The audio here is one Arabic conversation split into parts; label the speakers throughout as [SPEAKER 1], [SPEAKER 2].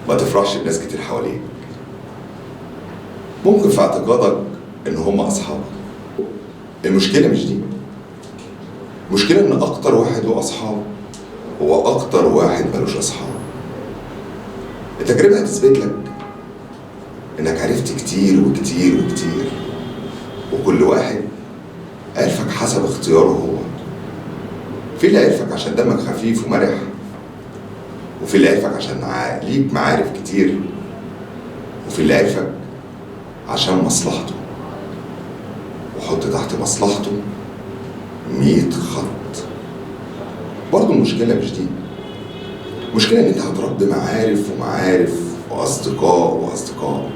[SPEAKER 1] ما تفرحش بناس كتير حواليك. ممكن في اعتقادك ان هم اصحابك. المشكلة مش دي. المشكلة ان اكتر واحد له اصحاب هو اكتر واحد ملوش اصحاب. التجربة هتثبت لك انك عرفت كتير وكتير وكتير، وكل واحد عرفك حسب اختياره هو. في اللي عرفك عشان دمك خفيف ومرح، وفي اللي عرفك عشان ليك معارف كتير، وفي اللي عرفك عشان مصلحته. وحط تحت مصلحته 100 خط. برضه المشكلة مش دي. المشكلة ان انت هتربي معارف ومعارف واصدقاء واصدقاء،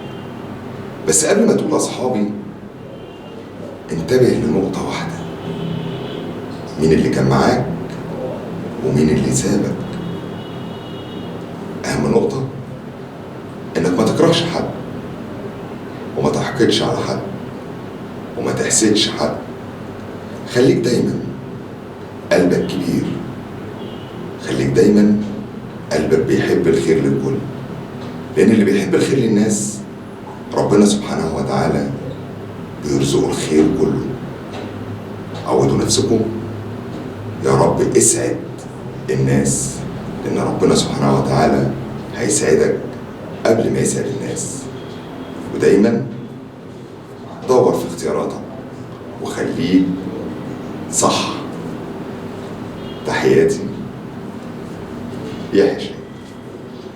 [SPEAKER 1] بس قبل ما تقول اصحابي انتبه لنقطة واحدة: مين اللي كان معاك ومين اللي سابك. اهم نقطة انك ما تكرهش حد، وما تحقدش على حد، وما تحسدش حد. خليك دايما قلبك كبير، خليك دايما قلبك بيحب الخير للكل، لان اللي بيحب الخير للناس ربنا سبحانه وتعالى بيرزقه الخير كله. عودوا نفسكم يا رب اسعد الناس، لان ربنا سبحانه وتعالى هيسعدك قبل ما يسعد الناس. ودايما دور في اختياراتك وخليك صح. تحياتي، يحيى.